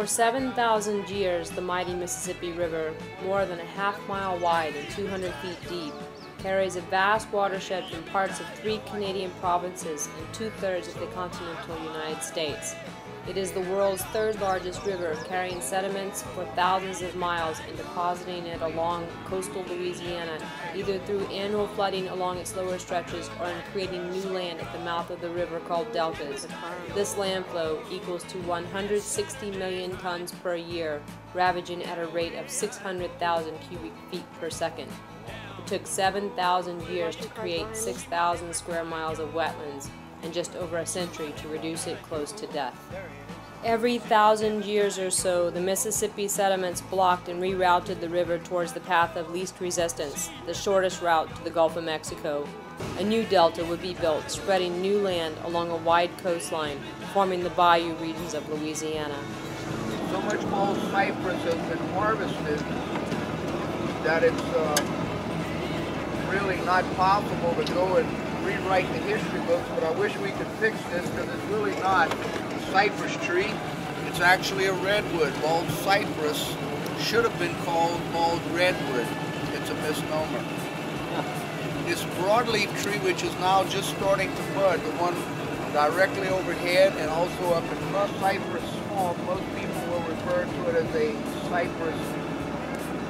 For 7,000 years, the mighty Mississippi River, more than a half-mile wide and 200 feet deep, carries a vast watershed from parts of 3 Canadian provinces and 2/3 of the continental United States. It is the world's 3rd largest river, carrying sediments for thousands of miles and depositing it along coastal Louisiana, either through annual flooding along its lower stretches or in creating new land at the mouth of the river called deltas. This land flow equals to 160 million tons per year, ravaging at a rate of 600,000 cubic feet per second. It took 7,000 years to create 6,000 square miles of wetlands, and just over a century to reduce it close to death. Every 1,000 years or so, the Mississippi sediments blocked and rerouted the river towards the path of least resistance, the shortest route to the Gulf of Mexico. A new delta would be built, spreading new land along a wide coastline, forming the bayou regions of Louisiana. So much bald cypress has been harvested that it's really not possible to go and rewrite the history books, but I wish we could fix this because it's really not a cypress tree. It's actually a redwood. Bald cypress should have been called bald redwood. It's a misnomer. This broadleaf tree, which is now just starting to bud, the one directly overhead and also up in front, cypress swamp, most people will refer to it as a cypress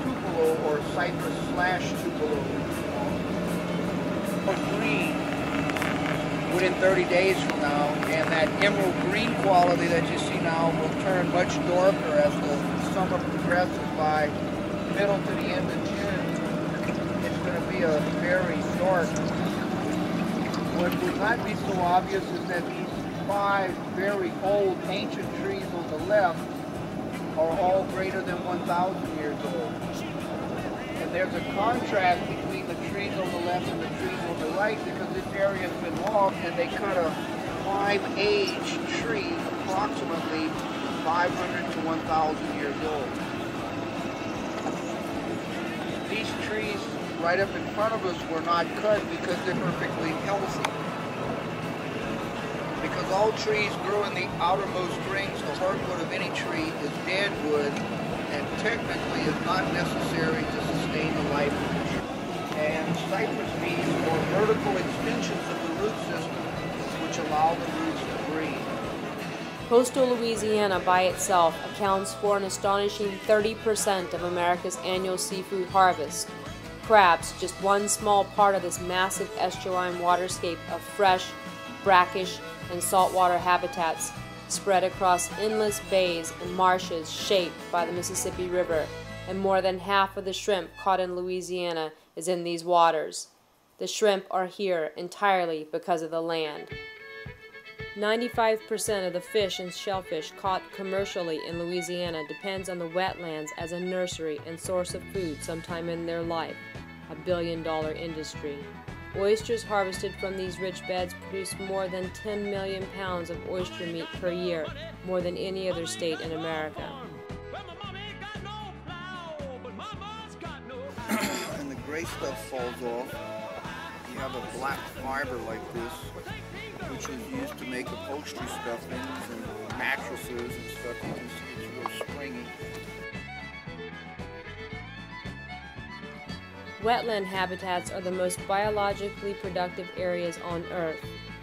tupelo or cypress slash tupelo. Green within 30 days from now, and that emerald green quality that you see now will turn much darker as the summer progresses. By middle to the end of June, it's going to be a very dark. What would not be so obvious is that these 5 very old ancient trees on the left are all greater than 1,000 years old. And there's a contrast between the trees on the left and the trees on the right because this area has been logged and they cut a prime age tree approximately 500 to 1,000 years old. These trees right up in front of us were not cut because they're perfectly healthy. Because all trees grow in the outermost rings, the hardwood of any tree is dead wood and technically is not necessary to sustain the life of the tree. And cypress beans are vertical extensions of the root system which allow the roots to breathe. Coastal Louisiana by itself accounts for an astonishing 30% of America's annual seafood harvest. Crabs, just one small part of this massive estuarine waterscape of fresh, brackish, and saltwater habitats spread across endless bays and marshes shaped by the Mississippi River, and more than half of the shrimp caught in Louisiana is in these waters. The shrimp are here entirely because of the land. 95% of the fish and shellfish caught commercially in Louisiana depends on the wetlands as a nursery and source of food sometime in their life, a billion-dollar industry. Oysters harvested from these rich beds produce more than 10 million pounds of oyster meat per year, more than any other state in America. And the gray stuff falls off. You have a black fiber like this, which is used to make upholstery stuffings and mattresses and stuff. You can see it's real springy. Wetland habitats are the most biologically productive areas on Earth.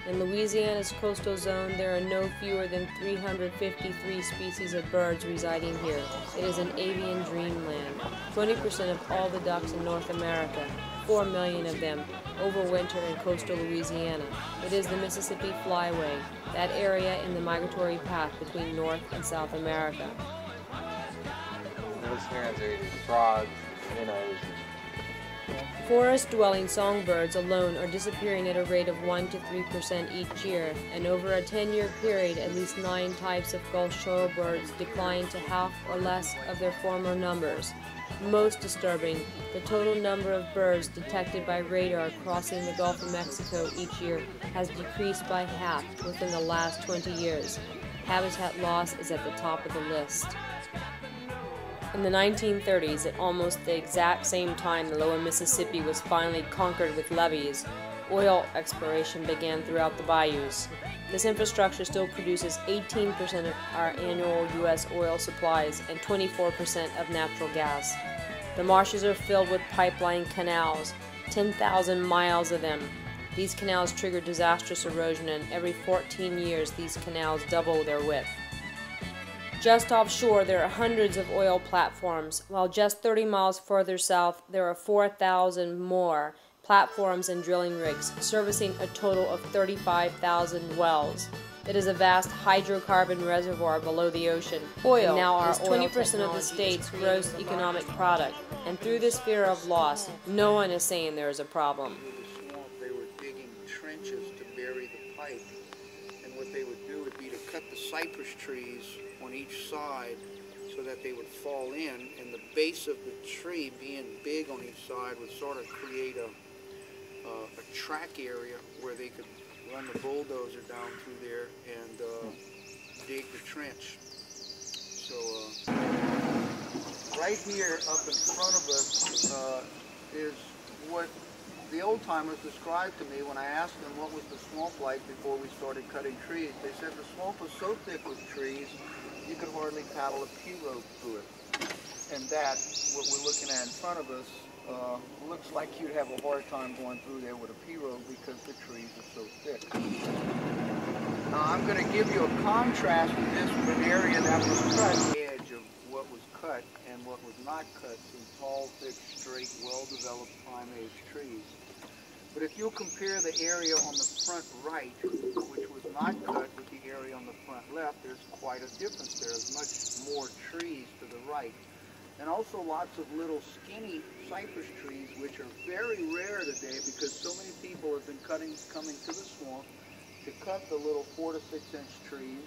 In Louisiana's coastal zone, there are no fewer than 353 species of birds residing here. It is an avian dreamland. 20% of all the ducks in North America, 4 million of them, overwinter in coastal Louisiana. It is the Mississippi Flyway, that area in the migratory path between North and South America. Those herons are eating frogs, minnows. Forest-dwelling songbirds alone are disappearing at a rate of 1 to 3% each year, and over a 10-year period, at least 9 types of Gulf shorebirds decline to half or less of their former numbers. Most disturbing, the total number of birds detected by radar crossing the Gulf of Mexico each year has decreased by half within the last 20 years. Habitat loss is at the top of the list. In the 1930s, at almost the exact same time the lower Mississippi was finally conquered with levees, oil exploration began throughout the bayous. This infrastructure still produces 18% of our annual U.S. oil supplies and 24% of natural gas. The marshes are filled with pipeline canals, 10,000 miles of them. These canals trigger disastrous erosion, and every 14 years these canals double their width. Just offshore, there are hundreds of oil platforms, while just 30 miles further south, there are 4,000 more platforms and drilling rigs, servicing a total of 35,000 wells. It is a vast hydrocarbon reservoir below the ocean. Oil is 20% of the state's gross economic product, and through this fear of loss, no one is saying there is a problem. They were digging trenches to bury the pipe, and what they would do would be to cut the cypress trees on each side so that they would fall in, and the base of the tree being big on each side would sort of create a track area where they could run the bulldozer down through there and dig the trench. So right here up in front of us is what the old timers described to me when I asked them what was the swamp like before we started cutting trees. They said the swamp was so thick with trees you could hardly paddle a pirogue through it. And that, what we're looking at in front of us, looks like you'd have a hard time going through there with a pirogue because the trees are so thick. Now I'm going to give you a contrast of this with an area that was cut, the edge of what was cut and what was not cut, some tall, thick, straight, well-developed prime-age trees. But if you'll compare the area on the front right, which was not cut, with the area on the front left, there's quite a difference. There's much more trees to the right. And also lots of little skinny cypress trees, which are very rare today because so many people have been coming to the swamp to cut the little 4 to 6 inch trees